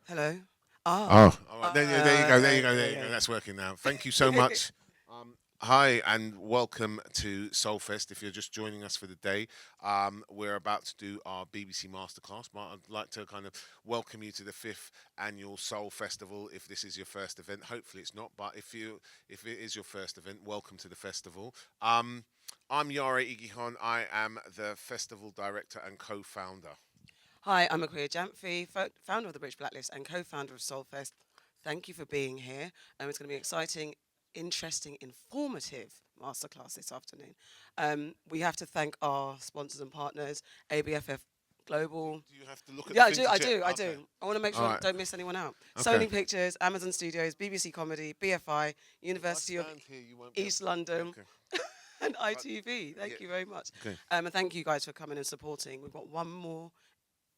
Hello. Oh, all right. There you go. There you go. There you go. Yeah, That's working now. Thank you so yeah. much. Hi and welcome to Soulfest. If you're just joining us for the day, we're about to do our BBC Masterclass. But I'd like to kind of welcome you to the fifth annual Soul Festival. If this is your first event, hopefully it's not. But if it is your first event, welcome to the festival. I'm Yara Igihon. I am the festival director and co-founder. Hi, I'm Aquia Jamfi, founder of the British Blacklist and co-founder of Soulfest. Thank you for being here. It's going to be exciting, interesting, informative masterclass this afternoon. We have to thank our sponsors and partners, ABFF Global. Do you have to look at the Yeah, I thing do. to I check? do. I Okay. do. I want to make All sure I right. don't miss anyone out. Okay. Sony Pictures, Amazon Studios, BBC Comedy, BFI, If I University of stand here, you won't be able. East London, Okay. and Uh, ITV. yeah. Thank you very much. Okay. And thank you guys for coming and supporting. We've got one more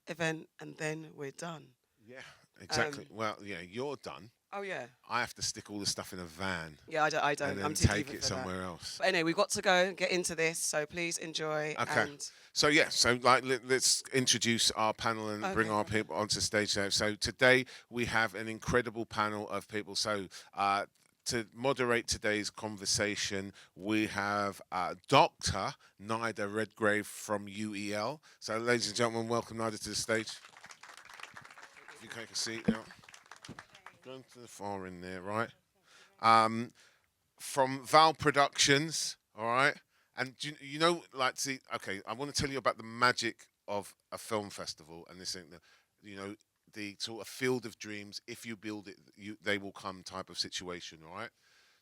event and then we're done. Yeah. Um, Exactly. Well, yeah, you're done. oh yeah, I have to stick all the stuff in a van yeah. I don't. I and don't. I'm then too take diva it for that. somewhere else. But anyway, we've got to go and get into this. So please enjoy. Okay. And So yeah, so like let's introduce our panel and bring okay, our people onto stage there. So today we have an incredible panel of people. So to moderate today's conversation, we have Dr. Naida Redgrave from U.E.L. So ladies and gentlemen, welcome Naida to the stage. If you take a seat now. Going to the far in there, right? Um, from Val Productions, all right? And do you know, like, see, okay, I want to tell you about the magic of a film festival and this thing, you know, the sort of field of dreams. If you build it, they will come type of situation, all right?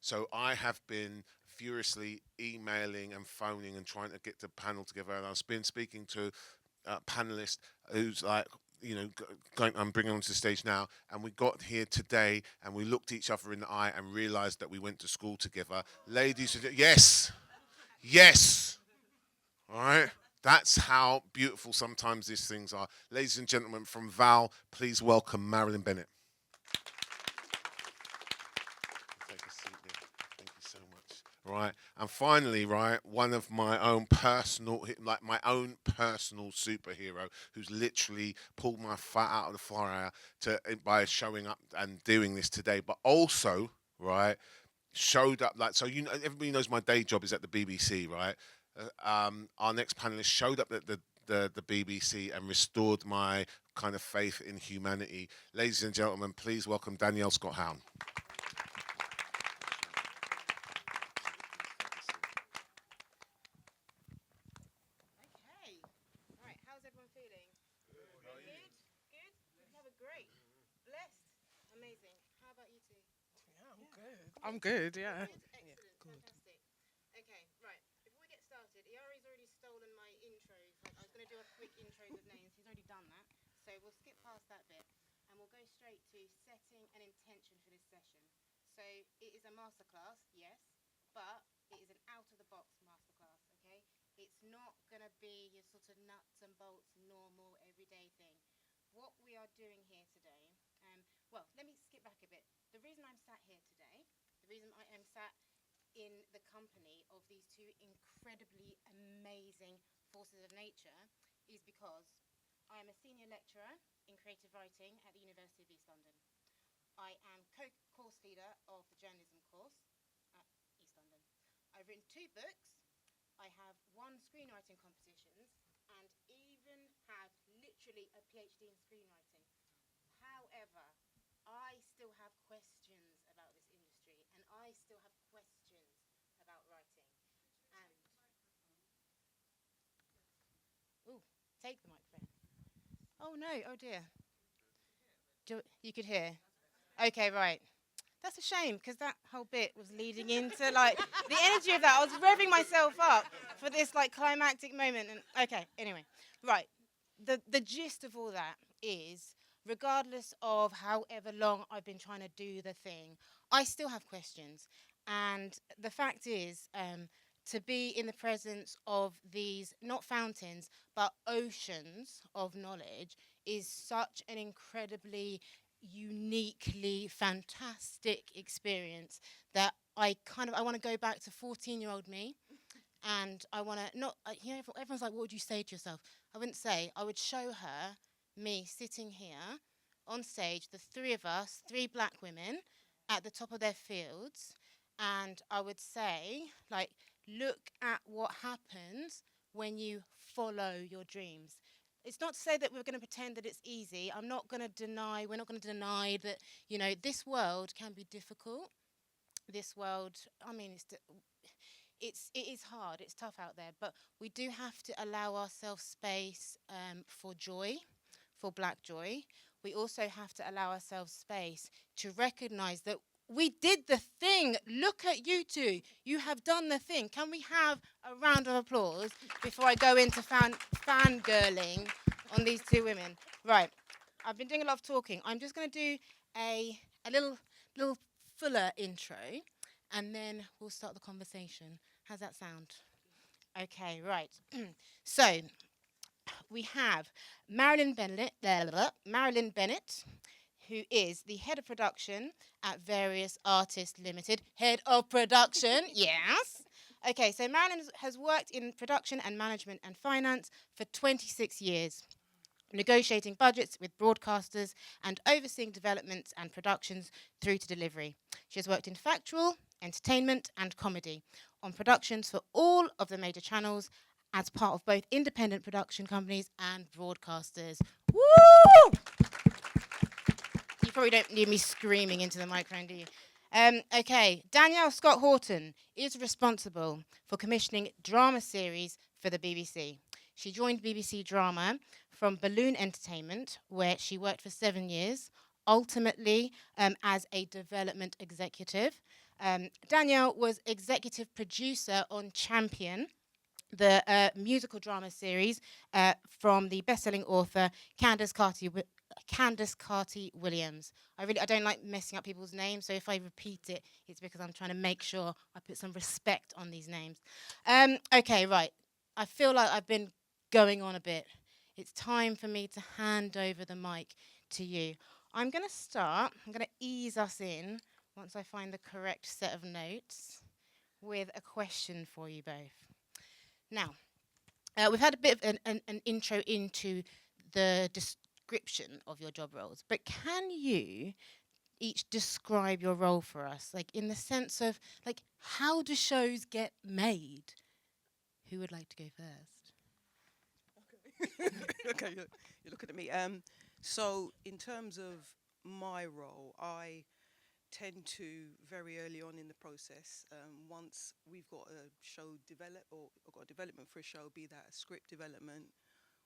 So I have been furiously emailing and phoning and trying to get the panel together, and I've been speaking to panelist who's like, going, I'm bringing onto the stage now, and we got here today, and we looked each other in the eye and realised that we went to school together. Ladies, yes, yes, all right. That's how beautiful sometimes these things are. Ladies and gentlemen, from Val, please welcome Marilyn Bennett. Take a seat there. Thank you so much. Right, and finally, right, one of my own personal, like my own personal superhero, who's literally pulled my fat out of the fire to by showing up and doing this today, but also, right, showed up like so. You know, everybody knows my day job is at the BBC, right? Our next panelist showed up at the BBC and restored my kind of faith in humanity. Ladies and gentlemen, please welcome Danielle Scott-Haughton. Okay. Right. How's everyone feeling? Good. Good. Good. Have a great, blessed, amazing. How about you two? Yeah, I'm good. I'm good, yeah. Good. Excellent. Good. Fantastic. Okay. Right. Before we get started, Iari's already stolen my intros. I was going to do a quick intros of names. He's already done that. So we'll skip past that bit and we'll go straight to setting an intention for this session. So it is a masterclass, yes, but it is an out of the box masterclass, okay? It's not going to be your sort of nuts and bolts, normal, everyday thing. What we are doing here today, well, let me skip back a bit. The reason I'm sat here today, the reason I am sat in the company of these two incredibly amazing forces of nature is because I am a senior lecturer in creative writing at the University of East London. I am course leader of the journalism course at East London. I've written 2 books. I have won screenwriting competitions and even had literally a PhD in screenwriting. However, I still have questions about this industry and I still have questions about writing. And ooh, take the microphone. Oh no, oh dear. You could hear. Okay, right. That's a shame because that whole bit was leading into like the energy of that. I was revving myself up for this like climactic moment. And okay, anyway, right. The gist of all that is, regardless of however long I've been trying to do the thing, I still have questions. And the fact is, to be in the presence of these not fountains but oceans of knowledge is such an incredibly uniquely fantastic experience that I want to go back to 14-year-old me, and I want to not everyone's like, what would you say to yourself? I wouldn't say, I would show her me sitting here on stage, the three of us, three black women, at the top of their fields. And I would say, like, look at what happens when you follow your dreams. It's not to say that we're going to pretend that it's easy. I'm not going to deny, we're not going to deny that, this world can be difficult. This world, I mean, it is hard, it's tough out there, but we do have to allow ourselves space for joy, for black joy. We also have to allow ourselves space to recognize that we did the thing. Look at you two. You have done the thing. Can we have a round of applause before I go into fangirling on these two women? Right. I've been doing a lot of talking. I'm just going to do a little fuller intro, and then we'll start the conversation. How's that sound? Okay, right. So we have Marilyn Bennett, who is the head of production at Various Artists Limited. Head of production, yes. Okay, so Marilyn has worked in production and management and finance for 26 years, negotiating budgets with broadcasters and overseeing developments and productions through to delivery. She has worked in factual, entertainment, and comedy on productions for all of the major channels as part of both independent production companies and broadcasters. Woo! You probably don't need me screaming into the microphone, do you? Okay, Danielle Scott-Haughton is responsible for commissioning drama series for the BBC. She joined BBC Drama from Balloon Entertainment, where she worked for 7 years, ultimately as a development executive. Danielle was executive producer on Champion, the musical drama series from the best-selling author Candace Carty Williams. I don't like messing up people's names, so if I repeat it, it's because I'm trying to make sure I put some respect on these names. Okay, right. I feel like I've been going on a bit. It's time for me to hand over the mic to you. I'm going to ease us in once I find the correct set of notes with a question for you both. Now, we've had a bit of an intro into the description of your job roles, but can you each describe your role for us, like in the sense of, like, how do shows get made? Who would like to go first? Okay, you're looking at me. So in terms of my role, I tend to very early on in the process, once we've got a show developed or got a development for a show, be that a script development,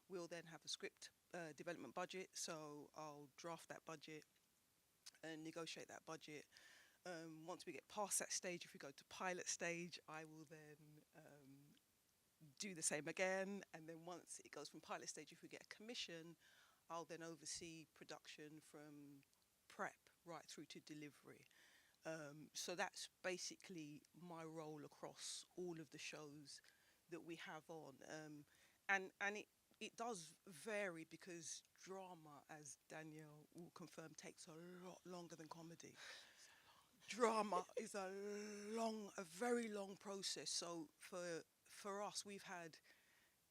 we'll then have a script development budget. So I'll draft that budget and negotiate that budget. Once we get past that stage, if we go to pilot stage, I will then do the same again. And then once it goes from pilot stage, if we get a commission, I'll then oversee production from prep right through to delivery. So that's basically my role across all of the shows that we have on. And it does vary because drama, as Danielle will confirm, takes a lot longer than comedy. Drama is a very long process. So for us, we've had,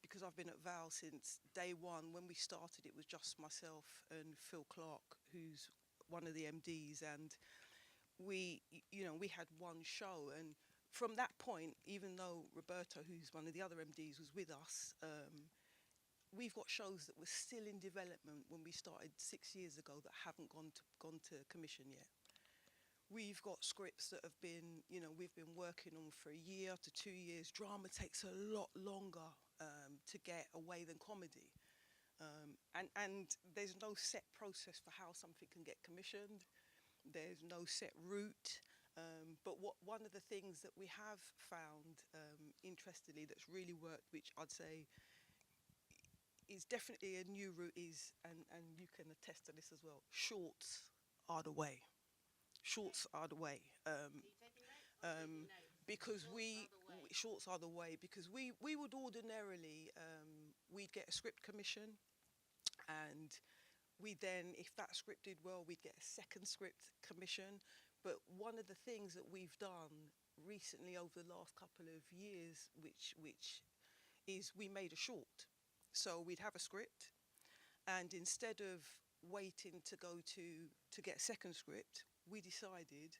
because I've been at Val since day one. When we started, it was just myself and Phil Clark, who's one of the MDs, and we had one show. And from that point, even though Roberto, who's one of the other MDs, was with us, we've got shows that were still in development when we started 6 years ago that haven't gone to commission yet. We've got scripts that have been, we've been working on for a year to 2 years. Drama takes a lot longer to get away than comedy. And there's no set process for how something can get commissioned. There's no set route. But one of the things that we have found, interestingly, that's really worked, which I'd say is definitely a new route, is, and you can attest to this as well, shorts are the way. Shorts are the way. Because shorts are the way, because we would ordinarily, we'd get a script commission, and we then, if that script did well, we'd get a second script commission. But one of the things that we've done recently over the last couple of years, which is we made a short. So we'd have a script, and instead of waiting to go to get second script, we decided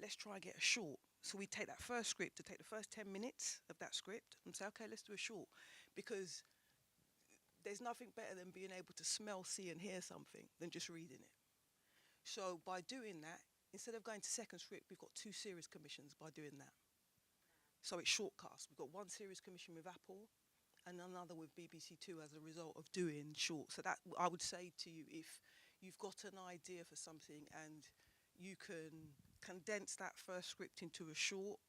let's try and get a short. So we take that first script to take the first 10 minutes of that script and say, okay, let's do a short, because there's nothing better than being able to smell, see, and hear something than just reading it. So by doing that, instead of going to second script, we've got 2 series commissions by doing that. So it's shortcast. We've got 1 series commission with Apple and another with BBC Two as a result of doing short. So that, I would say to you, if you've got an idea for something and you can condense that first script into a short,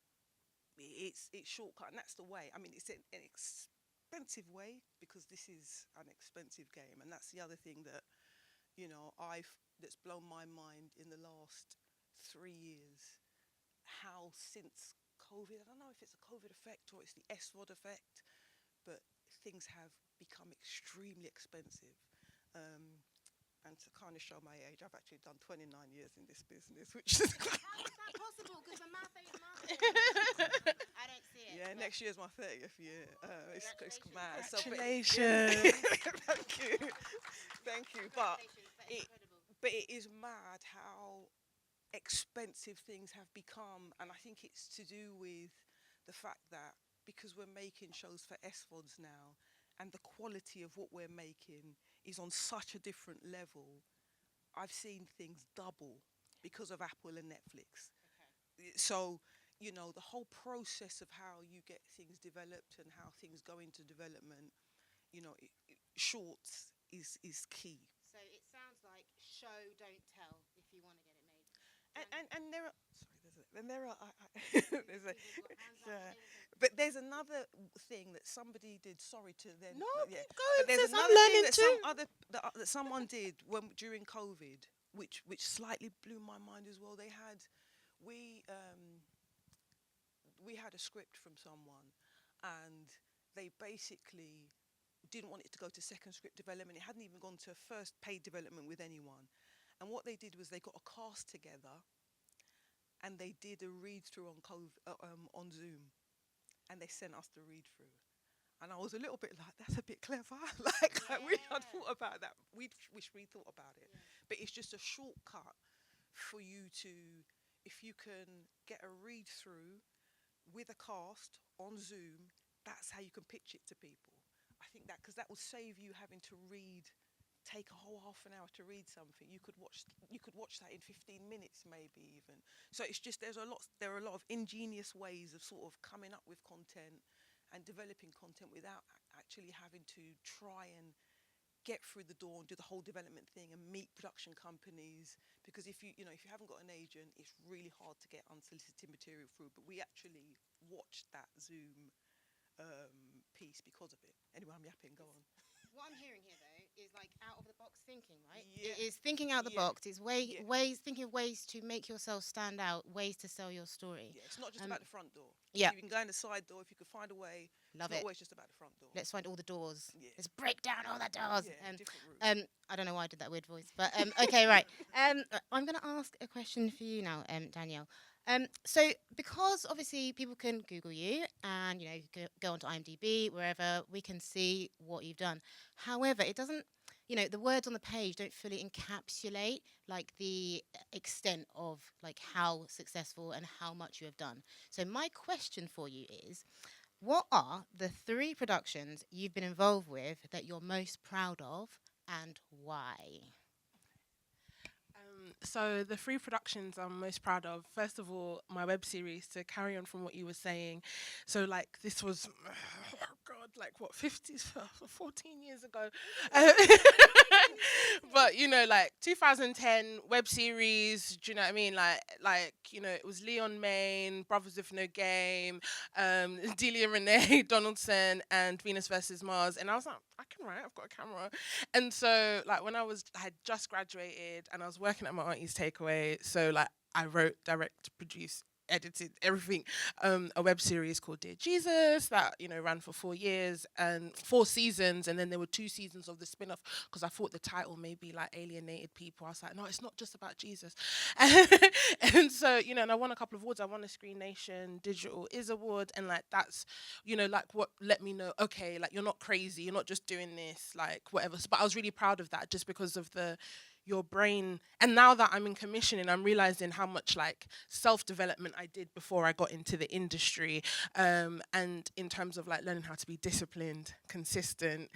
it's shortcut, and that's the way. I mean, it's an expensive way, because this is an expensive game, and that's the other thing that, you know, that's blown my mind in the last 3 years. How since COVID, I don't know if it's a COVID effect or it's the S.O.U.L effect, but things have become extremely expensive. And to kind of show my age, I've actually done 29 years in this business, which is How is that possible? Because the math ain't mathing. I don't see it. yeah. but Next year's my 30th year. It's mad. Congratulations. Thank you, thank you. But congratulations, that is it, incredible. but it is mad how expensive things have become, and I think it's to do with the fact that because we're making shows for SVODs now, and the quality of what we're making is on such a different level, I've seen things double because of Apple and Netflix. So, you know, the whole process of how you get things developed and how things go into development, you know, shorts is key. So it sounds like show, don't tell if you want to get it made. And there are, there's a, Hands up, yeah. say anything. But there's another thing that somebody did. Sorry to then. No, yeah. keep going, But there's sis, I'm another thing learning that too. that someone did during COVID, which slightly blew my mind as well. We we had a script from someone, and they basically didn't want it to go to second script development. It hadn't even gone to first paid development with anyone. And what they did was they got a cast together, and they did a read through on Zoom, and they sent us the read through. And I was a little bit like, that's a bit clever. I wish I'd Yeah. thought about that. We wish we thought about it. Yeah. But it's just a shortcut for you to, if you can get a read through with a cast on Zoom, that's how you can pitch it to people. I think that, because that will save you having to take a whole half an hour to read something. You could watch that in 15 minutes, maybe even. So it's just, there are a lot of ingenious ways of sort of coming up with content and developing content without actually having to try and get through the door and do the whole development thing and meet production companies. Because if you haven't got an agent, it's really hard to get unsolicited material through. But we actually watched that Zoom piece because of it. Anyway, I'm yapping. Go on. What I'm hearing here, though, is like out of the box thinking, right? Yeah. It is thinking out the Yeah. box. It's Yeah. thinking of ways to make yourself stand out, ways to sell your story. Yeah, it's not just Um, about the front door. yeah. You can go in the side door if you could find a way. Love It's not it. always just about the front door. Let's find all the doors. Yeah. Let's break down all the doors. Yeah, different routes. I don't know why I did that weird voice, but okay, right. I'm going to ask a question for you now, Danielle. So because obviously people can Google you and go onto IMDb, wherever, we can see what you've done. However, it doesn't, the words on the page don't fully encapsulate like the extent of like how successful and how much you have done. So my question for you is, what are the 3 productions you've been involved with that you're most proud of, and why? So the 3 productions I'm most proud of, first of all, my web series, to carry on from what you were saying. So like this was, oh God, like what, 14 years ago. But like 2010 web series, do you know what I mean? Like it was Leon Main, Brothers with No Game, Delia Renee Donaldson, and Venus versus Mars. And I was like, I can write, I've got a camera. And so like when I had just graduated and I was working at my auntie's takeaway, so like I wrote, direct, produced, edited everything, a web series called Dear Jesus that ran for 4 years and 4 seasons, and then there were 2 seasons of the spin-off because I thought the title maybe like alienated people. I was like, no, it's not just about Jesus. And so and I won a couple of awards. I won a Screen Nation Digital Is Award, and like that's like what let me know, okay, like you're not crazy, you're not just doing this, like whatever. But I was really proud of that just because of the your brain. And now that I'm in commissioning, I'm realizing how much like self-development I did before I got into the industry, and in terms of like learning how to be disciplined, consistent,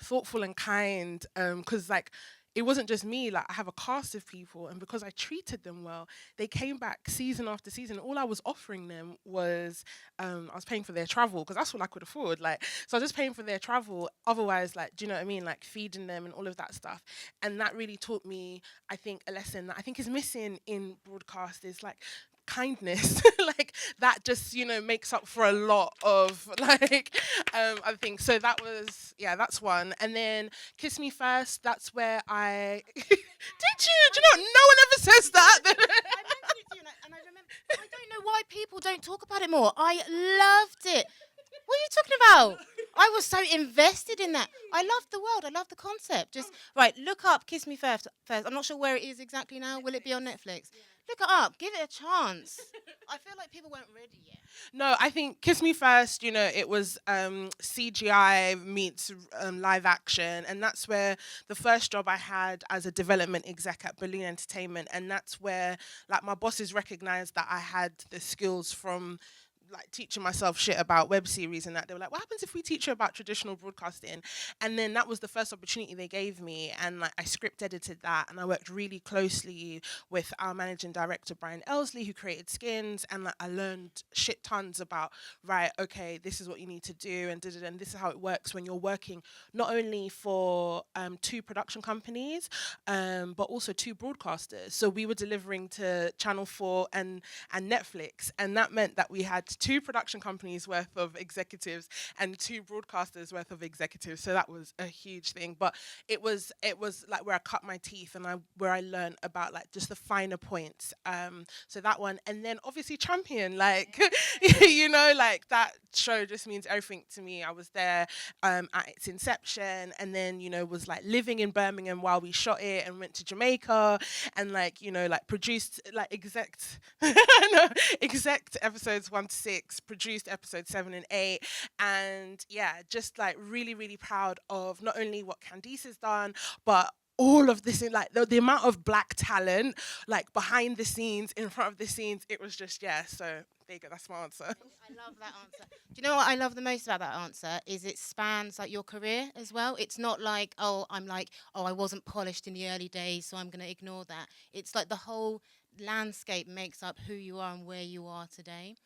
thoughtful and kind, because like it wasn't just me, like I have a cast of people, and because I treated them well, they came back season after season. All I was offering them was I was paying for their travel because that's all I could afford. Like, so I was just paying for their travel. Otherwise, like, do you know what I mean? Like feeding them and all of that stuff. And that really taught me, I think, a lesson that I think is missing in broadcast is like kindness. Like that just, makes up for a lot of like other things. So that was, yeah, that's one. And then Kiss Me First, that's where I did you? Do you know? No one ever says that. I mentioned it to you, and I remember. I don't know why people don't talk about it more. I loved it. What are you talking about? I was so invested in that. I love the world. I love the concept. Just right, look up "Kiss Me First." I'm not sure where it is exactly now. Will it be on Netflix? Look it up. Give it a chance. I feel like people weren't ready yet. No, I think Kiss Me First, it was CGI meets live action. And that's where the first job I had as a development exec at Balloon Entertainment. And that's where like my bosses recognized that I had the skills from like teaching myself shit about web series and that. They were like, what happens if we teach you about traditional broadcasting? And then that was the first opportunity they gave me, and like I script edited that, and I worked really closely with our managing director Brian Elsley, who created Skins, and like I learned shit tons about, right, okay, this is what you need to do, and and this is how it works when you're working not only for two production companies but also two broadcasters. So we were delivering to Channel 4 and Netflix, and that meant that we had two production companies worth of executives and two broadcasters worth of executives. So that was a huge thing. But it was like where I cut my teeth, and where I learned about like just the finer points. So that one, and then obviously Champion, like like that show just means everything to me. I was there at its inception, and then was like living in Birmingham while we shot it, and went to Jamaica, and like produced like exec episodes 1 to 6, produced episodes 7 and 8, and yeah, just like really, really proud of not only what Candice has done, but all of this in like the amount of black talent like behind the scenes, in front of the scenes. It was just, yeah. So there you go. That's my answer. I love that answer. Do you know what I love the most about that answer is it spans like your career as well. It's not like, I wasn't polished in the early days, so I'm going to ignore that. It's like the whole landscape makes up who you are and where you are today.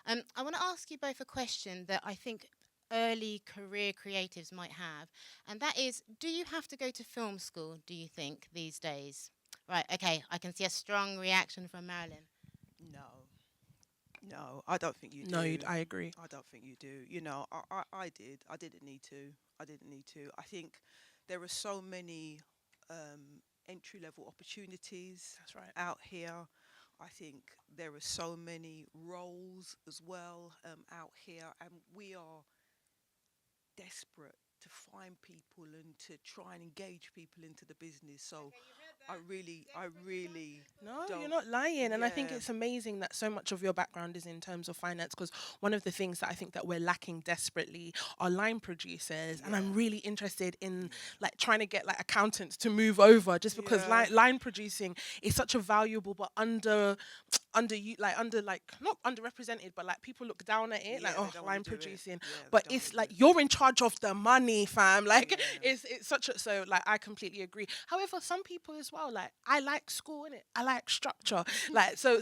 I want to ask you both a question that I think early career creatives might have, and that is, do you have to go to film school, do you think, these days? Right, okay, I can see a strong reaction from Marilyn. No, I don't think you do. No, I agree. I don't think you do. I did. I didn't need to. I think there are so many entry level opportunities. That's right. Out here. I think there are so many roles as well out here, and we are desperate to find people and to try and engage people into the business. So I really No, don't. you're not lying. And I think Yeah. it's amazing that so much of your background is in terms of finance, because one of the things that I think that we're lacking desperately are line producers. And I'm really interested in like trying to get like accountants to move over, just because line producing is such a valuable but not underrepresented, but like people look down at it, like, they oh, don't wanna line do it. producing. Yeah, they But don't it's wanna like do it. you're in charge of the money, fam. Like it's such a, so like I completely agree. However, some people as well, like I like school, innit? I like structure. Like so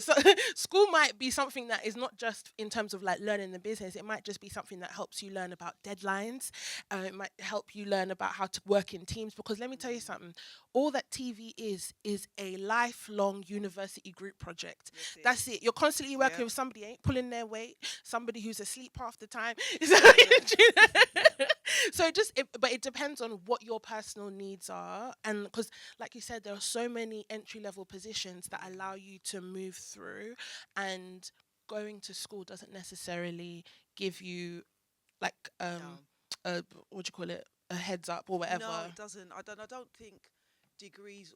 school might be something that is not just in terms of like learning the business. It might just be something that helps you learn about deadlines. It might help you learn about how to work in teams, because let me tell you something, all that TV is a lifelong university group project. That's it. You're constantly working with somebody who ain't pulling their weight, somebody who's asleep half the time. So but it depends on what your personal needs are, and because, like you said, there are so many entry level positions that allow you to move through, and going to school doesn't necessarily give you like a, what do you call it, a heads up or whatever. No, it doesn't. I don't think degrees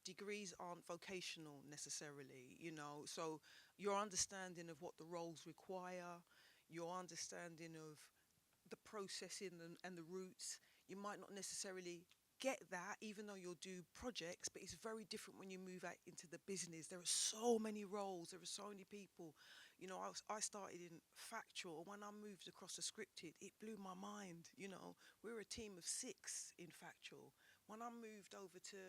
degrees aren't vocational necessarily. So your understanding of what the roles require, your understanding of the processing and the routes, you might not necessarily get that even though you'll do projects, but it's very different when you move out into the business. There are so many roles, there are so many people. You know, I started in factual. When I moved across to scripted, it blew my mind. You know, we were a team of 6 in factual. When I moved over to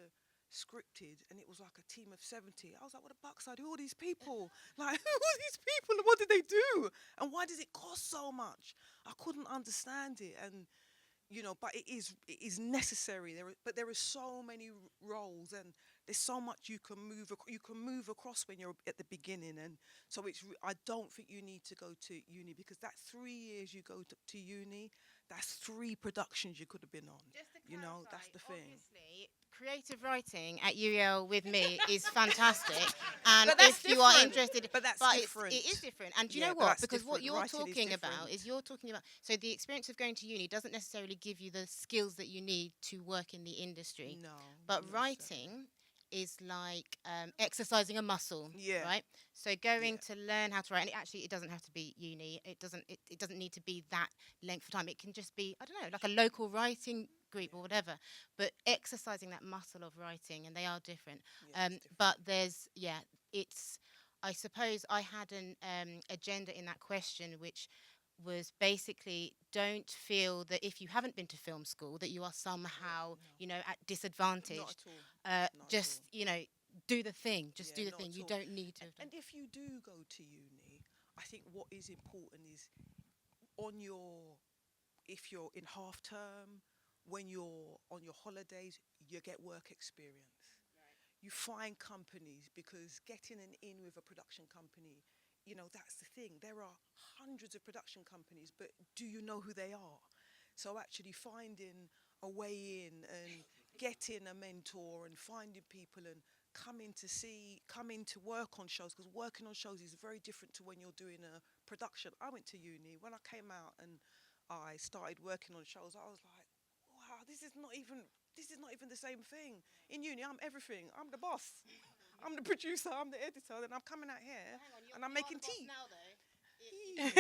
scripted and it was like a team of 70, I was like, what the backside? Who are these people? Like, who are these people and what did they do? And why does it cost so much? I couldn't understand it. And you know, but it is necessary. But there are so many roles, and there's so much you can you can move across when you're at the beginning, and so I don't think you need to go to uni, because that 3 years you go to uni, that's 3 productions you could have been on. Just to You know, clarify, that's the thing. obviously, creative writing at UEL with me is fantastic. And But that's if you are different. interested, But that's but different. it is different. And do you Yeah, know but what? that's Because what different. you're Writing is talking about different. is you're talking about, so the experience of going to uni doesn't necessarily give you the skills that you need to work in the industry. No. But not writing is like exercising a muscle, Yeah. right? So going Yeah. to learn how to write, and it doesn't have to be uni. It doesn't need to be that length of time. It can just be, I don't know, like a local writing group or whatever. But exercising that muscle of writing, and they are different. Yeah, it's different. But there's, yeah, it's. I suppose I had an agenda in that question, which was basically, don't feel that if you haven't been to film school that you are somehow, no. you know, at disadvantage. Not at all. Not at Just, all. you know, do the thing. Just Yeah, do the not thing. at You all. don't need to. And if you do go to uni, I think what is important is on your, if you're in half term, when you're on your holidays, you get work experience. You find companies, because getting an in with a production company, you know, that's the thing. There are hundreds of production companies, but do you know who they are? So actually finding a way in and getting a mentor and finding people and coming to work on shows, because working on shows is very different to when you're doing a production. I went to uni. When I came out and I started working on shows, I was like, wow, this is not even the same thing. In uni, I'm everything. I'm the boss. I'm the producer. I'm the editor. Then I'm coming out here and I'm making tea. Yeah.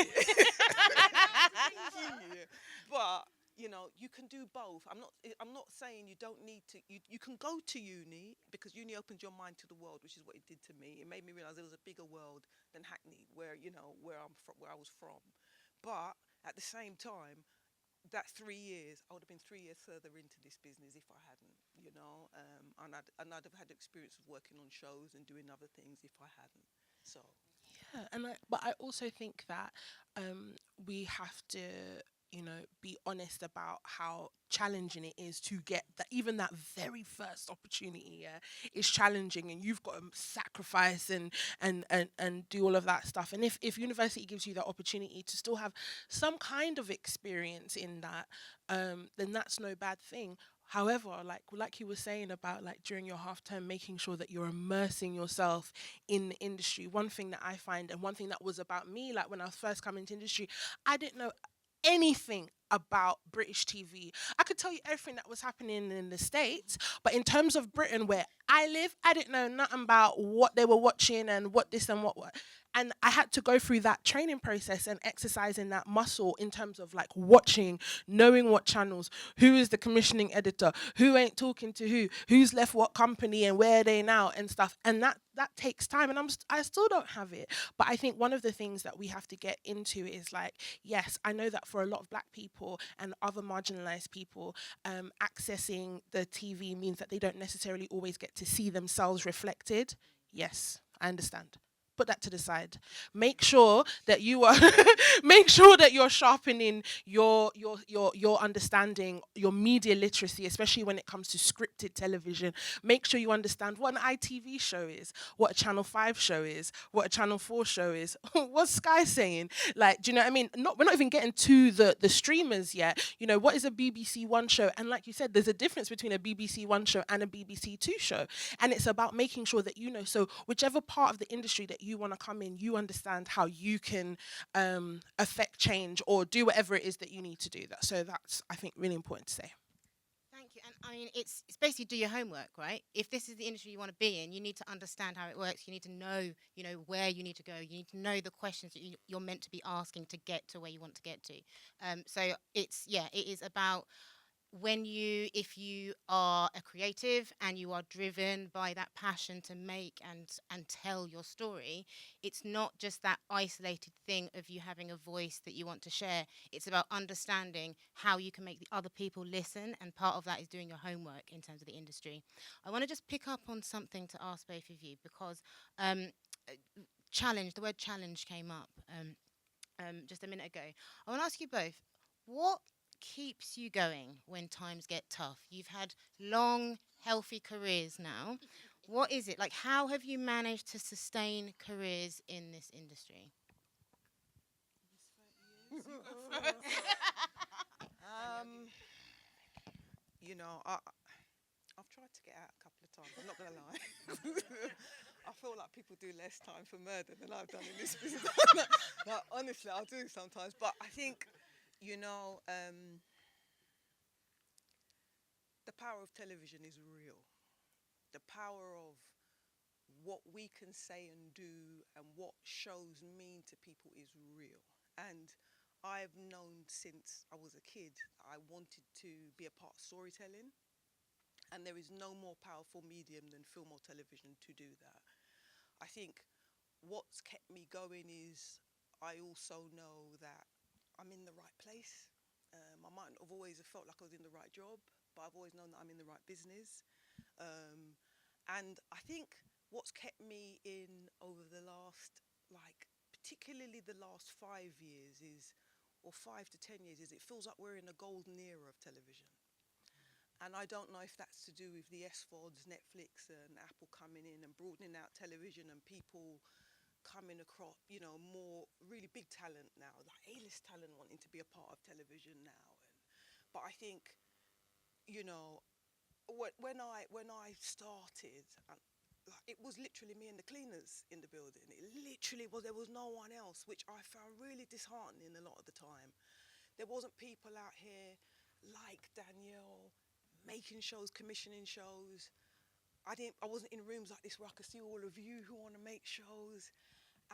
But you know, you can do both. I'm not saying you don't need to. You can go to uni, because uni opens your mind to the world, which is what it did to me. It made me realize there was a bigger world than Hackney, where you know where I was from. But at the same time, that 3 years, I would have been 3 years further into this business if I hadn't, you know, and I'd have had experience of working on shows and doing other things if I hadn't. So Yeah, but I also think that we have to, you know, be honest about how challenging it is to get that. Even that very first opportunity, yeah, is challenging, and you've got to sacrifice and do all of that stuff. And if university gives you that opportunity to still have some kind of experience in that, then that's no bad thing. However, like you were saying about like during your half term, making sure that you're immersing yourself in the industry. One thing that I find, and one thing that was about me, like when I was first coming into industry, I didn't know anything about British TV. I could tell you everything that was happening in the States, but in terms of Britain, where I live, I didn't know nothing about what they were watching and what this and what. And I had to go through that training process and exercising that muscle in terms of like watching, knowing what channels, who is the commissioning editor, who ain't talking to who's left what company and where are they now and stuff. And that takes time, and I still don't have it. But I think one of the things that we have to get into is like, yes, I know that for a lot of black people and other marginalized people, accessing the TV means that they don't necessarily always get to see themselves reflected. Yes, I understand. Put that to the side. Make sure that you are make sure that you're sharpening your understanding, your media literacy, especially when it comes to scripted television. Make sure you understand what an ITV show is, what a Channel 5 show is, what a Channel 4 show is. What's Sky saying? Like, do you know what I mean? We're not even getting to the streamers yet. You know, what is a BBC One show? And like you said, there's a difference between a BBC One show and a BBC Two show. And it's about making sure that you know, so whichever part of the industry that you want to come in, you understand how you can affect change or do whatever it is that you need to do. So that's, I think, really important to say. Thank you. And I mean, it's basically do your homework, right? If this is the industry you want to be in, you need to understand how it works. You need to know, you know, where you need to go. You need to know the questions that you're meant to be asking to get to where you want to get to. So it is about if you are a creative and you are driven by that passion to make and tell your story, it's not just that isolated thing of you having a voice that you want to share. It's about understanding how you can make the other people listen, and part of that is doing your homework in terms of the industry. I want to just pick up on something to ask both of you, because uh, the word challenge came up just a minute ago. I want to ask you both, what keeps you going when times get tough? You've had long, healthy careers now. What is it? Like, how have you managed to sustain careers in this industry? um, I've tried to get out a couple of times. I'm not gonna lie. I feel like people do less time for murder than I've done in this business. Like, honestly, I do sometimes. But I think, you know, the power of television is real. The power of what we can say and do and what shows mean to people is real. And I've known since I was a kid, I wanted to be a part of storytelling. And there is no more powerful medium than film or television to do that. I think what's kept me going is I also know that I'm in the right place. I might not have always felt like I was in the right job, but I've always known that I'm in the right business. Um, and I think what's kept me in over the last, like, particularly the last 5 years or 5 to 10 years, is it feels like we're in a golden era of television. And I don't know if that's to do with the S.O.U.Ls, Netflix and Apple coming in and broadening out television and people coming across, more really big talent now, like A-list talent wanting to be a part of television now. But I think, you know, when I started, like, it was literally me and the cleaners in the building. It literally was. There was no one else, which I found really disheartening a lot of the time. There wasn't people out here like Danielle making shows, commissioning shows. I wasn't in rooms like this where I could see all of you who want to make shows.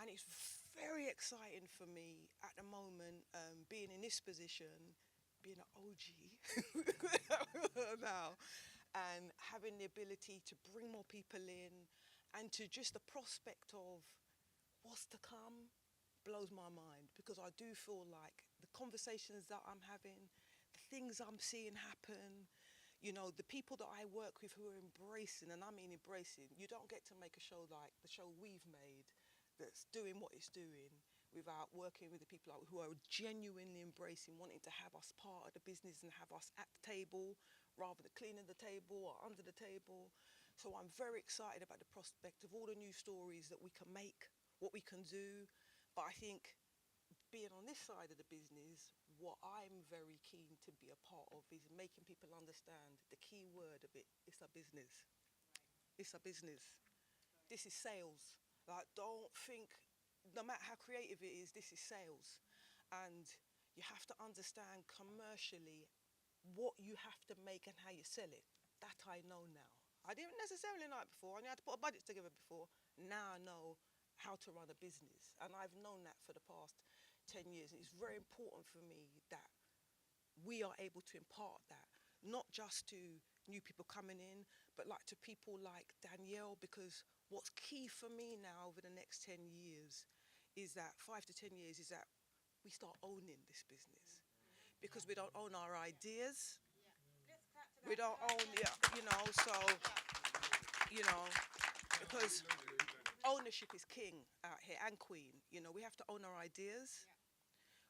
And it's very exciting for me at the moment, being in this position, being an OG now, and having the ability to bring more people in, and to just the prospect of what's to come blows my mind, because I do feel like the conversations that I'm having, the things I'm seeing happen, the people that I work with who are embracing, and I mean embracing, you don't get to make a show like the show we've made that's doing what it's doing without working with the people who are genuinely embracing, wanting to have us part of the business and have us at the table rather than cleaning the table or under the table. So I'm very excited about the prospect of all the new stories that we can make, what we can do. But I think being on this side of the business, what I'm very keen to be a part of is making people understand the key word of it. It's a business. It's a business. This is sales. Like, don't think, no matter how creative it is, this is sales. And you have to understand commercially what you have to make and how you sell it. That I know now. I didn't necessarily know it before. I had to put a budget together before. Now I know how to run a business. And I've known that for the past 10 years. And it's very important for me that we are able to impart that, not just to new people coming in, but like to people like Danielle, because what's key for me now over the next 10 years is that 5 to 10 years is that we start owning this business, because we don't own our ideas. We don't own, so, you know, because ownership is king out here, and queen. We have to own our ideas.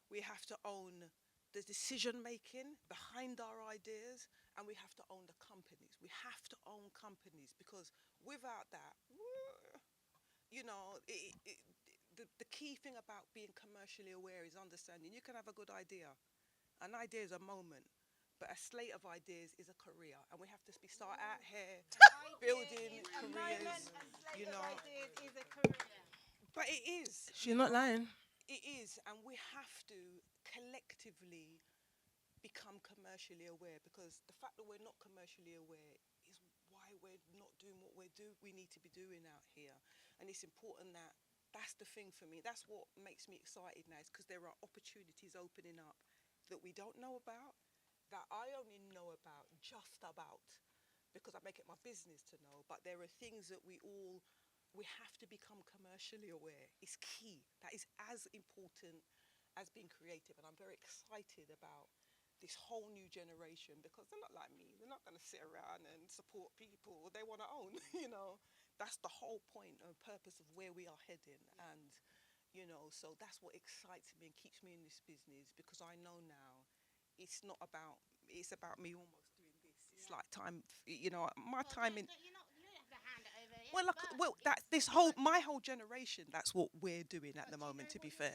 We have to own the decision making behind our ideas, and we have to own the companies. We have to own companies, because without that, the key thing about being commercially aware is understanding you can have a good idea. An idea is a moment, but a slate of ideas is a career, and we have to start out here building careers, Is a career. But it is. She's not lying. It is, and we have to collectively become commercially aware, because the fact that we're not commercially aware is why we're not doing what we need to be doing out here. And it's important that that's the thing for me. That's what makes me excited now, is because there are opportunities opening up that we don't know about, that I only know about just about because I make it my business to know. But there are things that we have to become commercially aware. It's key. That is as important as being creative. And I'm very excited about this whole new generation because they're not like me. They're not going to sit around and support people. They want to own, you know. That's the whole point and purpose of where we are heading. And, you know, so that's what excites me and keeps me in this business because I know now it's about me almost doing this. It's like time, you know, my time in. You don't have to hand it over. Well, look, well, that this whole my whole generation. That's what we're doing at the moment. To be fair,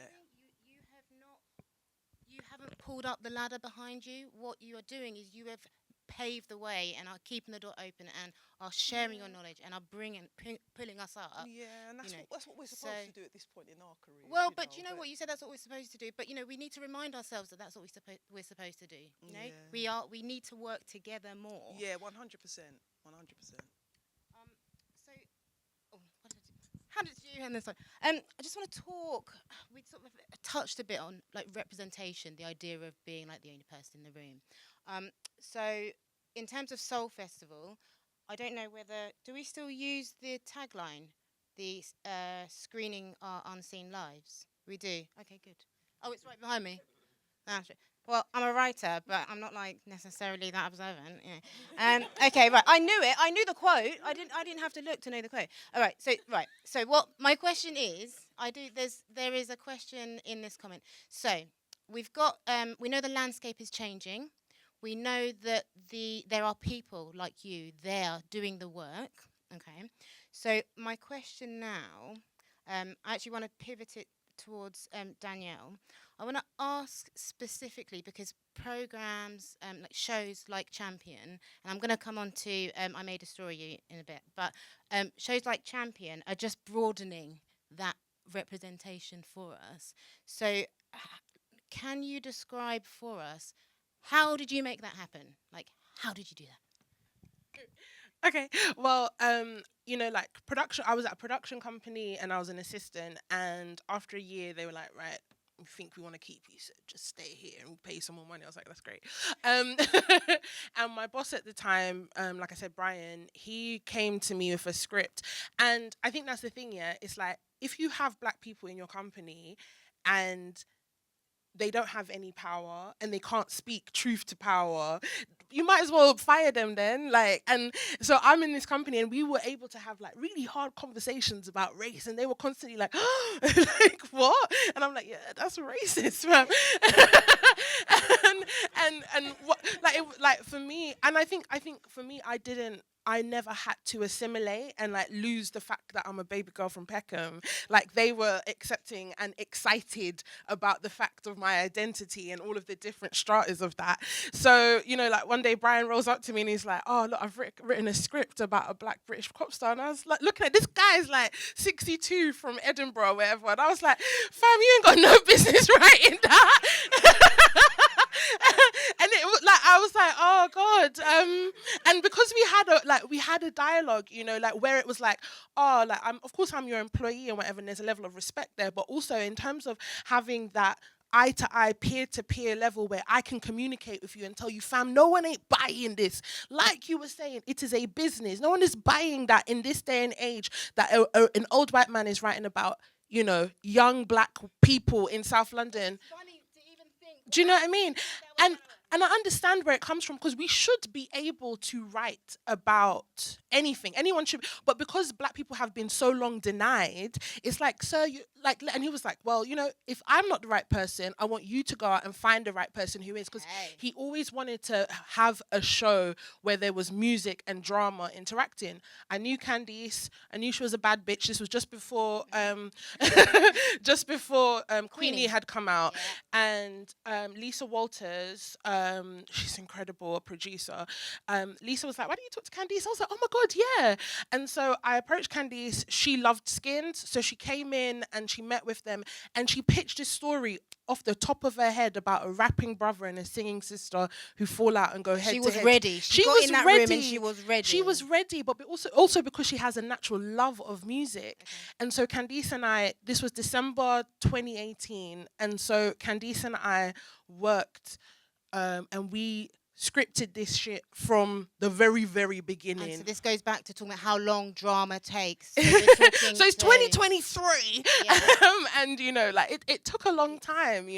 you haven't pulled up the ladder behind you. What you are doing is you have paved the way and are keeping the door open and are sharing your knowledge and are pulling us up. yeah, and that's you know, that's what we're supposed to do at this point in our career. Well, but you know what? You said that's what we're supposed to do. But, you know, we need to remind ourselves that that's what we're supposed to do. You know, we need to work together more. Yeah, 100%, 100%. So, what did I do? How did you hand this one? I just want to talk. We sort of touched a bit on like representation, the idea of being like the only person in the room. So, in terms of Soul Festival, I don't know whether do we still use the tagline, the screening our unseen lives? We do. Okay, good. Oh, it's right behind me. That's right. Well, I'm a writer, but I'm not like necessarily that observant. Yeah. Okay, right. I knew it. I knew the quote. I didn't have to look to know the quote. All right. So what my question is, there is a question in this comment. So we've got we know the landscape is changing. We know that there are people like you there doing the work. Okay. So my question now, I actually want to pivot it towards Danielle. I want to ask specifically because programs, like shows like Champion, and I'm going to come on to I Made a Story in a bit, but shows like Champion are just broadening that representation for us. So can you describe for us, how did you make that happen? Like, how did you do that? Okay, well, you know, like production, I was at a production company and I was an assistant, and after a year they were like, right, we think we want to keep you, so just stay here and pay some more money. I was like, that's great. And my boss at the time, like I said, Brian, he came to me with a script, and I think that's the thing, yeah, it's like, if you have black people in your company and they don't have any power and they can't speak truth to power, you might as well fire them then. Like, and so I'm in this company and we were able to have like really hard conversations about race, and they were constantly like, like what? And I'm like, yeah, that's racist, man. and what, like for me, and I think for me, I never had to assimilate and like lose the fact that I'm a baby girl from Peckham. Like, they were accepting and excited about the fact of my identity and all of the different stratas of that. So, you know, like one day Brian rolls up to me and he's like, oh, look, I've written a script about a black British pop star. And I was like, looking at this guy's like 62 from Edinburgh or whatever. And I was like, fam, you ain't got no business writing that. And it was like, I was like, oh God. And because we had a dialogue, you know, like where it was like, oh, like of course I'm your employee and whatever, and there's a level of respect there, but also in terms of having that eye-to-eye, peer-to-peer level where I can communicate with you and tell you, fam, no one ain't buying this. Like you were saying, it is a business. No one is buying that in this day and age that an old white man is writing about, you know, young black people in South London. Do you know what I mean? And I understand where it comes from, because we should be able to write about anything. Anyone should. But because black people have been so long denied, it's like, sir, you like. And he was like, well, you know, if I'm not the right person, I want you to go out and find the right person who is. Because he always wanted to have a show where there was music and drama interacting. I knew Candice. I knew she was a bad bitch. This was just before, Queenie had come out, and Lisa Walters. She's incredible, a producer. Lisa was like, why don't you talk to Candice? I was like, oh my God, yeah. And so I approached Candice. She loved Skins. So she came in and she met with them and she pitched this story off the top of her head about a rapping brother and a singing sister who fall out and go head to head. She was ready. She got in that room and she was ready. She was ready, but also because she has a natural love of music. Okay. And so Candice and I, this was December 2018. And so Candice and I worked and we scripted this shit from the very, very And beginning. so this goes back to talking about how long drama takes. So we're talking So it's to- 2023, Yeah. and like it took a long time,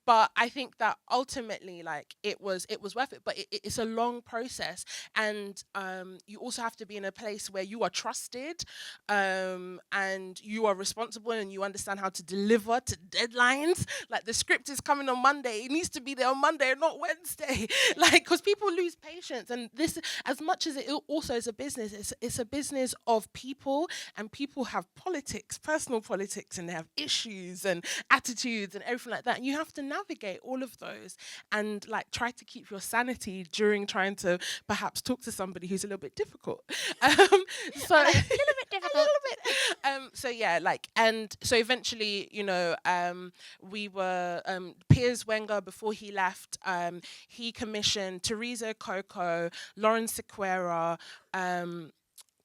but I think that ultimately, like, it was worth it. But it's a long process, and you also have to be in a place where you are trusted, and you are responsible, and you understand how to deliver to deadlines. Like, the script is coming on Monday, it needs to be there on Monday and not Wednesday. Like, because people lose patience, and this, as much as it also is a business, it's a business of people, and people have politics, personal politics, and they have issues and attitudes and everything like that, and you have to navigate all of those, and like try to keep your sanity during trying to perhaps talk to somebody who's a little bit difficult. So A little bit difficult. a little bit. So yeah, like, and so eventually, we were Piers Wenger, before he left, he commissioned Teresa Coco, Lauren Sequeira,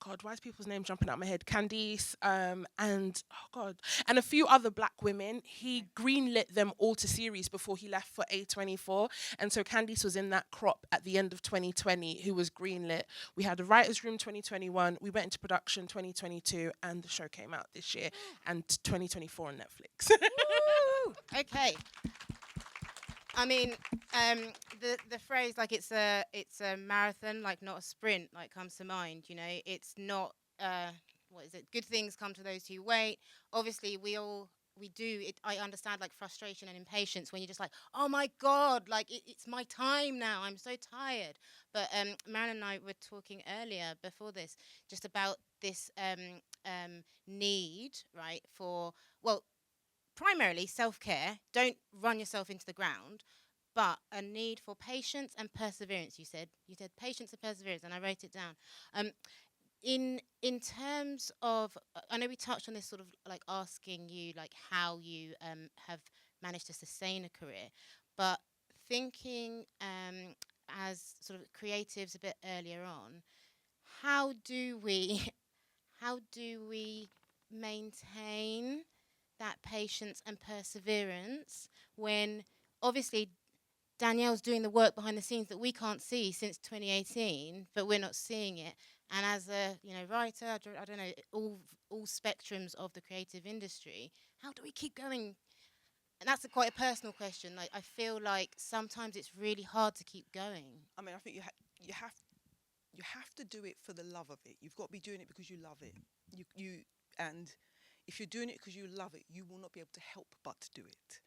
God, why is people's names jumping out of my head? Candice, and oh God, and a few other black women. He greenlit them all to series before he left for A24, and so Candice was in that crop at the end of 2020, who was greenlit. We had a writers' room 2021. We went into production 2022, and the show came out this year, and 2024 on Netflix. Woo! Okay. I mean, the phrase, like, it's a marathon, like, not a sprint, like, comes to mind. It's not what is it? Good things come to those who wait. Obviously, we do it. I understand, like, frustration and impatience when you're just like, oh my God, like, it's my time now. I'm so tired. But Marilyn and I were talking earlier before this just about this need, right, for, well, primarily self-care. Don't run yourself into the ground, but a need for patience and perseverance. You said patience and perseverance, and I wrote it down. In terms of, I know we touched on this, sort of like asking you, like, how you have managed to sustain a career, but thinking as sort of creatives a bit earlier on, how do we how do we maintain that patience and perseverance when obviously Danielle's doing the work behind the scenes that we can't see since 2018, but we're not seeing it. And as a writer, I don't know, all spectrums of the creative industry, how do we keep going? And that's quite a personal question. Like, I feel like sometimes it's really hard to keep going. I mean, I think you have to do it for the love of it. You've got to be doing it because you love it. And if you're doing it because you love it, you will not be able to help but do it.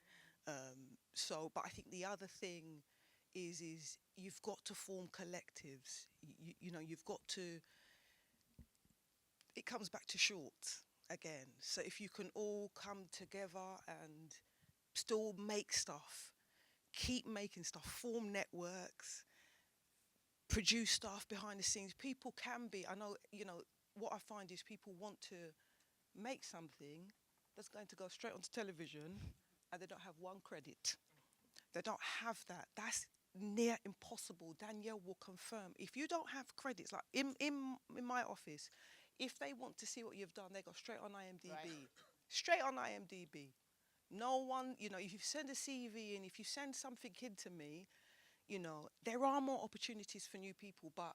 But I think the other thing is you've got to form collectives. You've got to. It comes back to shorts again. So if you can all come together and still make stuff, keep making stuff, form networks, produce stuff behind the scenes. People can be. I know. What I find is people want to make something that's going to go straight onto television, and they don't have one credit. They don't have that. That's near impossible. Danielle will confirm. If you don't have credits, like in my office, if they want to see what you've done, they go straight on IMDb. Right. Straight on IMDb. No one, if you send a CV and if you send something in to me, there are more opportunities for new people, but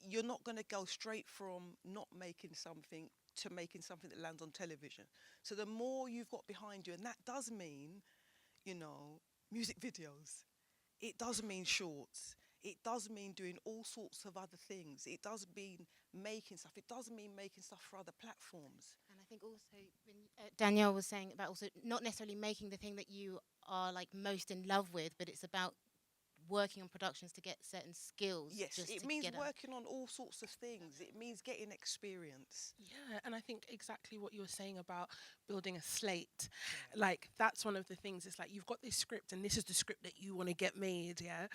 you're not going to go straight from not making something to making something that lands on television. So the more you've got behind you, and that does mean, music videos. It does mean shorts. It does mean doing all sorts of other things. It does mean making stuff. It does mean making stuff for other platforms. And I think also when Danielle was saying about also not necessarily making the thing that you are like most in love with, but it's about working on productions to get certain skills. Yes, it means working on all sorts of things. It means getting experience. Yeah, and I think exactly what you were saying about building a slate. Yeah. Like, that's one of the things. It's like, you've got this script and this is the script that you want to get made, yeah?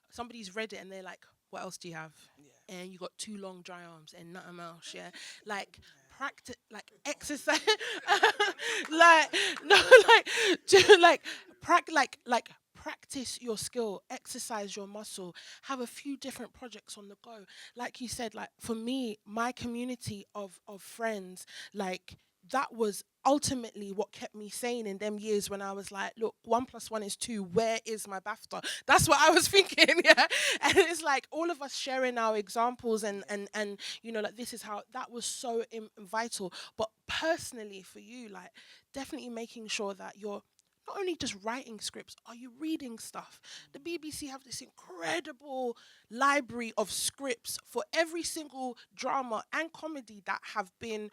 Somebody's read it and they're like, what else do you have? Yeah. And you got 2 long dry arms and nothing else, yeah? Like, practice, like, exercise. Practice your skill, exercise your muscle, have a few different projects on the go. Like you said, like, for me, my community of friends, like, that was ultimately what kept me sane in them years when I was like, look, 1+1 is 2. Where is my BAFTA? That's what I was thinking. Yeah. And it's like all of us sharing our examples and you know, like this is how that was so vital. But personally for you, like definitely making sure that you're not only just writing scripts, are you reading stuff? The BBC have this incredible library of scripts for every single drama and comedy that have been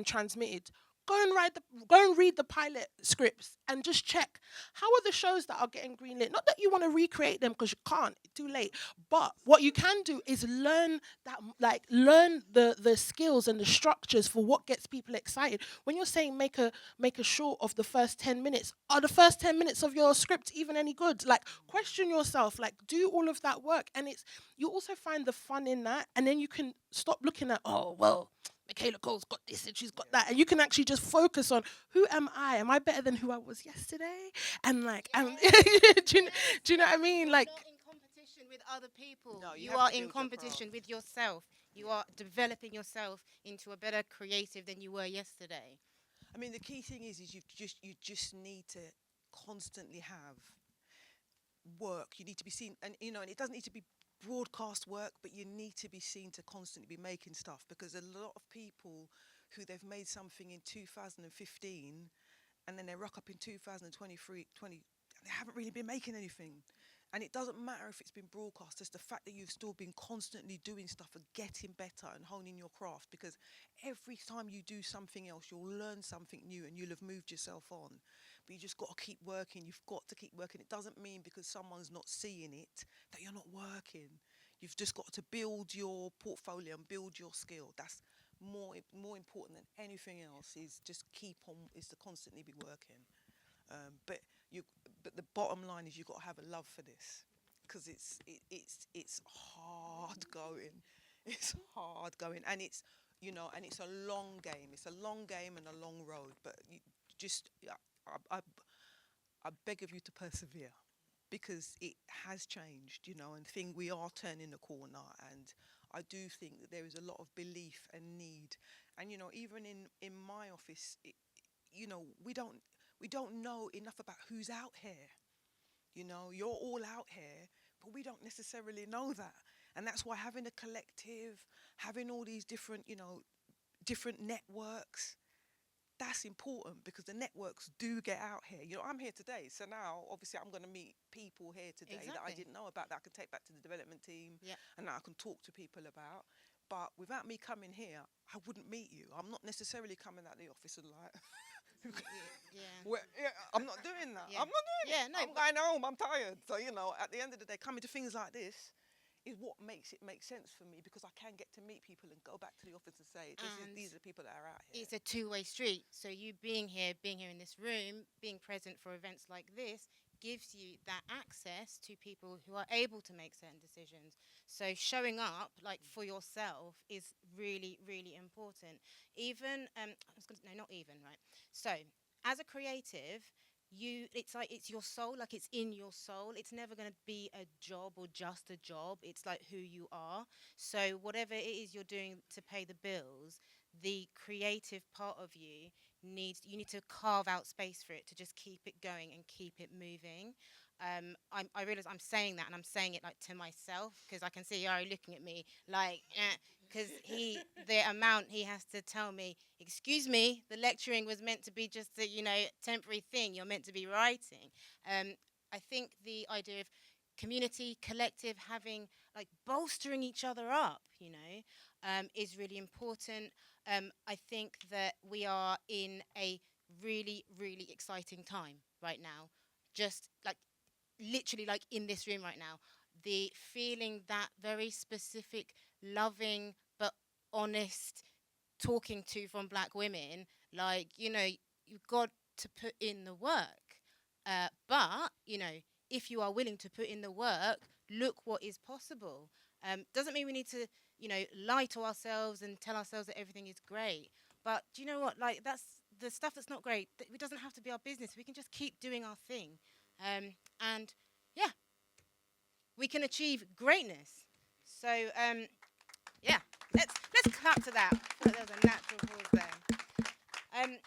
transmitted. Go and read the pilot scripts and just check how are the shows that are getting greenlit. Not that you want to recreate them because you can't, it's too late. But what you can do is learn that, like learn the skills and the structures for what gets people excited. When you're saying make a short of the first 10 minutes, are the first 10 minutes of your script even any good? Like question yourself, like do all of that work, and it's you also find the fun in that, and then you can stop looking at, oh well, Michaela Cole's got this and she's got that, and you can actually just focus on who am I? Am I better than who I was yesterday? And like, do you know what I mean? You're Like, not in competition with other people. No, you you have are to in build your competition craft. with yourself. You are developing yourself into a better creative than you were yesterday. I mean, the key thing is you just need to constantly have work. You need to be seen, and and it doesn't need to be broadcast work, but you need to be seen to constantly be making stuff, because a lot of people who they've made something in 2015 and then they rock up in 2023 20 and they haven't really been making anything. And it doesn't matter if it's been broadcast, it's the fact that you've still been constantly doing stuff and getting better and honing your craft, because every time you do something else you'll learn something new and you'll have moved yourself on. But you just got to keep working. You've got to keep working. It doesn't mean because someone's not seeing it that you're not working. You've just got to build your portfolio and build your skill. That's more important than anything else. Is just keep on. Is to constantly be working. But the bottom line is you've got to have a love for this, because it's hard going. It's hard going, and it's a long game. It's a long game and a long road. But you just I beg of you to persevere, because it has changed, and we are turning the corner, and I do think that there is a lot of belief and need, and even in my office, we don't know enough about who's out here. You're all out here, but we don't necessarily know that, and that's why having a collective, having all these different networks, that's important, because the networks do get out here. I'm here today, so now obviously I'm going to meet people here today that I Exactly. didn't know about, that I can take back to the development team, Yeah. and that I can talk to people about. But without me coming here, I wouldn't meet you. I'm not necessarily coming out the office and like, Yeah. I'm not doing that. Yeah. I'm not doing Yeah, it. no, I'm going home. I'm tired. So at the end of the day, coming to things like this is what makes it make sense for me, because I can get to meet people and go back to the office and say, And these are the people that are out here. it's a two-way street. So you being here in this room, being present for events like this, gives you that access to people who are able to make certain decisions. So showing up like for yourself is really, really important. Even I was gonna, no, not even, right. So as a creative, it's like it's your soul, like it's in your soul. It's never going to be a job or just a job. It's like who you are. So whatever it is you're doing to pay the bills, the creative part of you need to carve out space for it to just keep it going and keep it moving. I realize I'm saying that, and I'm saying it like to myself, because I can see Yari looking at me like, because the amount he has to tell me, excuse me, the lecturing was meant to be just a temporary thing. You're meant to be writing. I think the idea of community, collective, having like bolstering each other up, is really important. I think that we are in a really, really exciting time right now. Just like literally, like in this room right now, the feeling that very specific, loving, but honest talking to from black women, like, you've got to put in the work. But, if you are willing to put in the work, look what is possible. Doesn't mean we need to, lie to ourselves and tell ourselves that everything is great. But do you know what? Like, that's the stuff that's not great. It doesn't have to be our business. We can just keep doing our thing. And yeah, we can achieve greatness. So, yeah, let's clap to that. I feel like there was a natural pause there.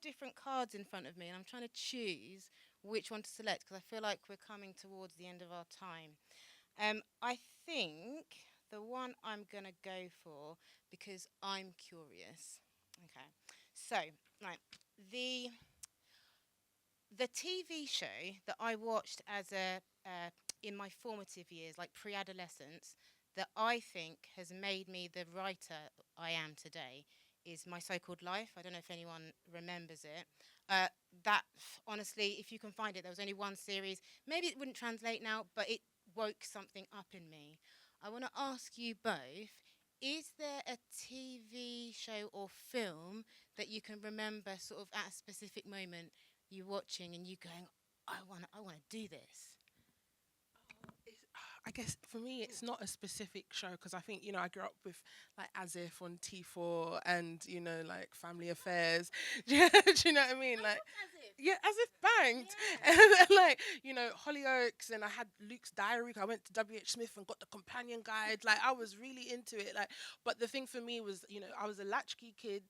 different cards in front of me, and I'm trying to choose which one to select because I feel like we're coming towards the end of our time. I think the one I'm gonna go for because I'm curious. Okay, so right, the the TV show that I watched as a in my formative years, like pre-adolescence, that I think has made me the writer I am today is My So-Called Life. I don't know if anyone remembers it. That honestly, if you can find it, there was only one series. Maybe it wouldn't translate now, but it woke something up in me. I want to ask you both: is there a TV show or film that you can remember, sort of at a specific moment, you watching and you going, I want to do this. I guess for me, it's not a specific show because I think I grew up with like As If on T4 and like Family Affairs. Do you know what I mean? Like, yeah, As If banked, and then, like Hollyoaks, and I had Luke's Diary. I went to WH Smith and got the companion guide. Like I was really into it. Like, but the thing for me was, I was a latchkey kid.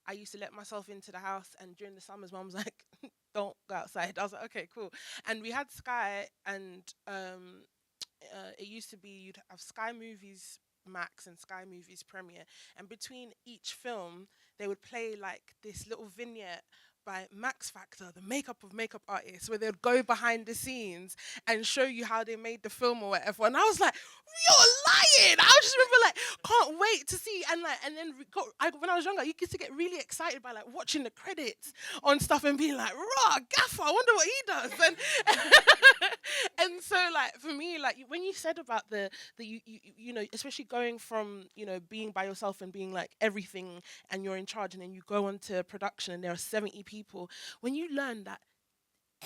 I used to let myself into the house, and during the summers, mum was like, "Don't go outside." I was like, "Okay, cool." And we had Sky, and it used to be you'd have Sky Movies Max and Sky Movies Premiere, and between each film they would play like this little vignette by Max Factor, the makeup artists, where they'd go behind the scenes and show you how they made the film or whatever. And I was like, "You're lying!" I just remember like, can't wait to see. And then when I was younger, you used to get really excited by like watching the credits on stuff and being like, "Raw Gaffer, I wonder what he does." And and so like for me, like when you said about the especially going from being by yourself and being like everything and you're in charge, and then you go on to production and there are 70 people, when you learn that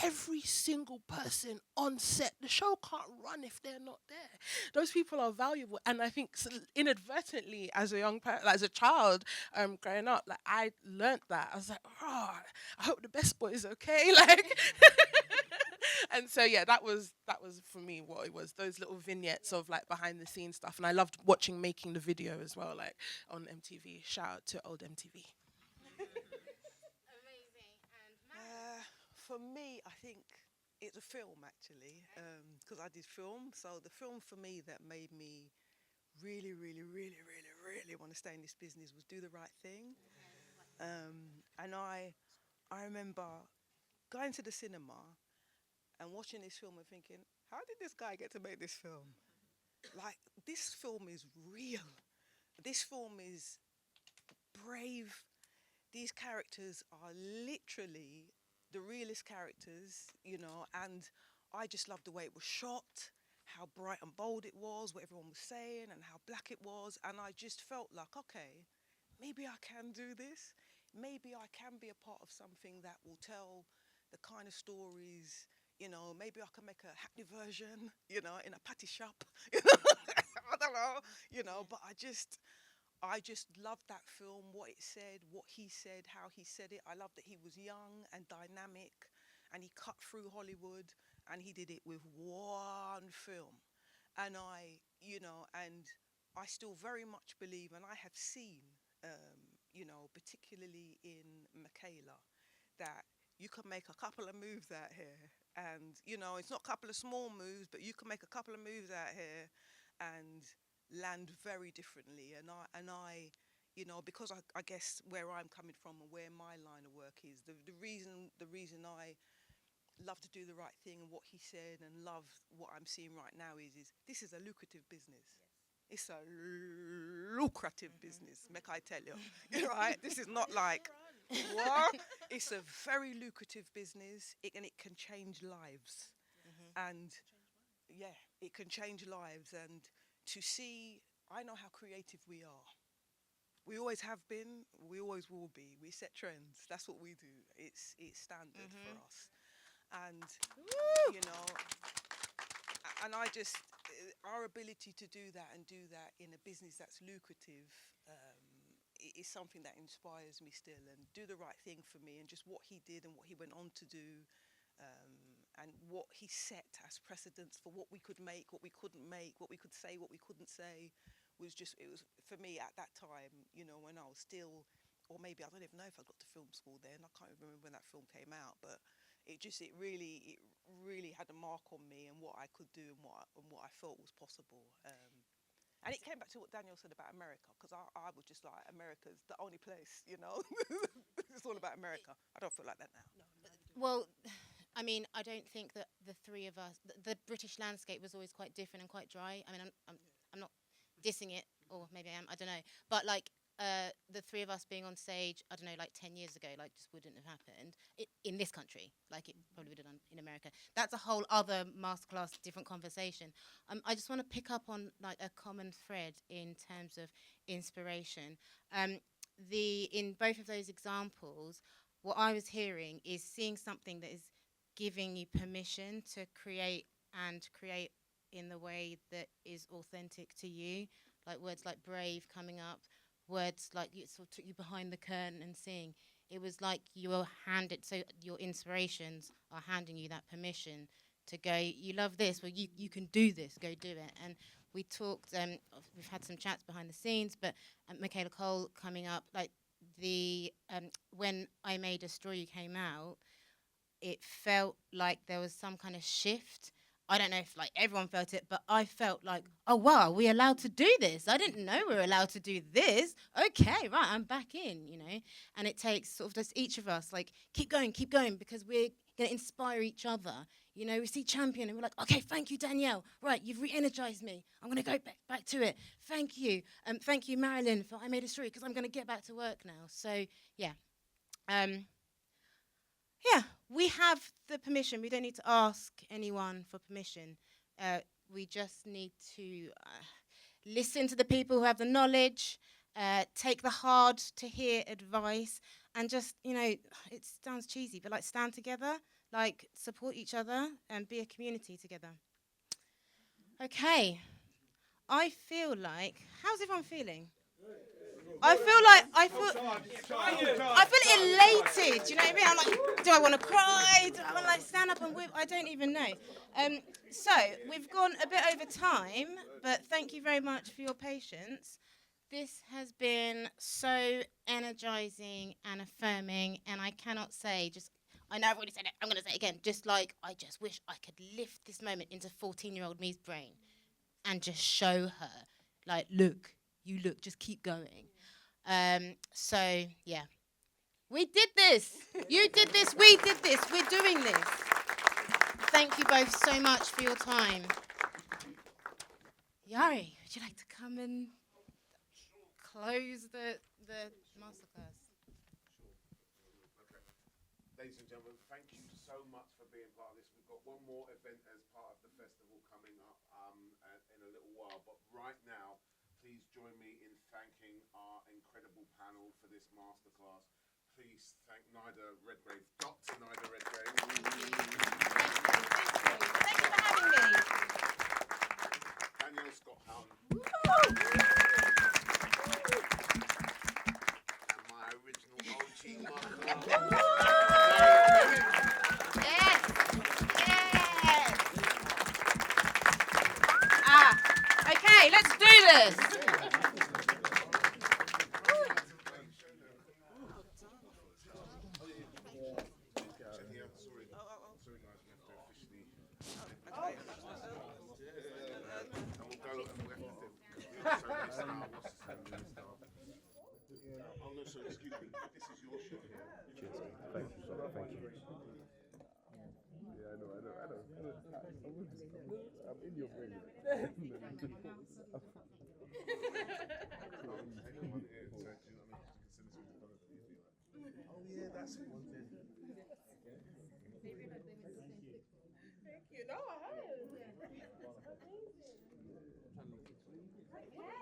every single person on set, the show can't run if they're not there. Those people are valuable, and I think inadvertently, as a as a child, growing up, like I learnt that. I was like, "Oh, I hope the best boy is okay." Like, and so yeah, that was for me what it was. Those little vignettes of like behind the scenes stuff, and I loved watching making the video as well, like on MTV. Shout out to old MTV. Amazing. And For me, I think it's a film actually, because I did film. So the film for me that made me really, really, really, really, really want to stay in this business was Do the Right Thing. And I remember going to the cinema and watching this film and thinking, how did this guy get to make this film? Like, this film is real. This film is brave. These characters are literally the realest characters, and I just loved the way it was shot, how bright and bold it was, what everyone was saying, and how black it was. And I just felt like, okay, maybe I can do this. Maybe I can be a part of something that will tell the kind of stories, maybe I can make a hackney version, in a patty shop. I don't know, but I just loved that film, what it said, what he said, how he said it. I loved that he was young and dynamic, and he cut through Hollywood, and he did it with one film. And I still very much believe, and I have seen, particularly in Michaela, that you can make a couple of moves out here, and it's not a couple of small moves, but you can make a couple of moves out here, and land very differently. And I because I guess where I'm coming from and where my line of work is, the reason I love to do the right thing and what he said, and love what I'm seeing right now is this is a lucrative business. It's a lucrative business, make I tell you. Right? This is not like what? It's a very lucrative business, and it can change lives. And yeah, it can change lives. And to see, I know how creative we are. We always have been, we always will be. We set trends. That's what we do. It's standard for us. And you know, and I just our ability to do that and do that in a business that's lucrative, is something that inspires me still. And Do the Right Thing for me, and just what he did and what he went on to do, and what he set as precedents for what we could make, what we couldn't make, what we could say, what we couldn't say, was just, it was for me at that time, when I was still or maybe I don't even know if I got to film school then. I can't even remember when that film came out, but it really had a mark on me and what I could do and what I felt was possible. And it came back to what Danielle said about America, because I was just like, America's the only place, you know. It's all about America. I don't feel like that now. Well, I mean, I don't think that the three of us, the British landscape was always quite different and quite dry. I mean, I'm not dissing it, or maybe I am, I don't know. But like, the three of us being on stage, I don't know, like 10 years ago, like just wouldn't have happened in this country, like it probably would have done in America. That's a whole other masterclass, different conversation. I just want to pick up on like a common thread in terms of inspiration. In both of those examples, what I was hearing is seeing something that is giving you permission to create, and create in the way that is authentic to you. Like words like brave coming up, words like it sort of took you behind the curtain and seeing. It was like you were handed, so your inspirations are handing you that permission to go, you love this, well, you can do this, go do it. And we talked, we've had some chats behind the scenes, but Michaela Cole coming up, like when I May Destroy You came out, it felt like there was some kind of shift. I don't know if like everyone felt it, but I felt like, oh wow, we're allowed to do this. I didn't know we were allowed to do this. Okay, right, I'm back in, you know. And it takes sort of just each of us like, keep going, because we're gonna inspire each other. You know, we see Champion and we're like, okay, thank you, Danielle. Right, you've re-energized me. I'm gonna go back to it. Thank you. Thank you, Marilyn, for I Made a Story, because I'm gonna get back to work now. So yeah. Yeah, we have the permission. We don't need to ask anyone for permission. We just need to listen to the people who have the knowledge, take the hard to hear advice, and just, you know, it sounds cheesy, but like stand together, like support each other and be a community together. Okay, I feel like, how's everyone feeling? I feel elated. You know what I mean? I'm like, do I want to cry? Do I want to like stand up and whip? I don't even know. So we've gone a bit over time, but thank you very much for your patience. This has been so energizing and affirming, and I cannot say just. I know I've already said it. I'm going to say it again. Just like I just wish I could lift this moment into 14-year-old me's brain, and just show her, like, look, just keep going. So, yeah. We did this. You did this. We did this. We're doing this. Thank you both so much for your time. Yari, would you like to come and close the masterclass? Okay. Ladies and gentlemen, thank you so much for being part of this. We've got one more event as part of the festival coming up in a little while. But right now, please join me in thanking our incredible panel for this masterclass. Please thank Naida Redgrave, Dr. Naida Redgrave. Thank you for having me. Danielle Scott-Haughton. And my original OG Mark. Yes. Okay, let's do this. Oh no, so excuse me. This is your show. Cheers. Thank you, sir. Thank you. Yeah, I know. I'm in your brain. Oh yeah, that's it. Thank you. No, I have. Amazing.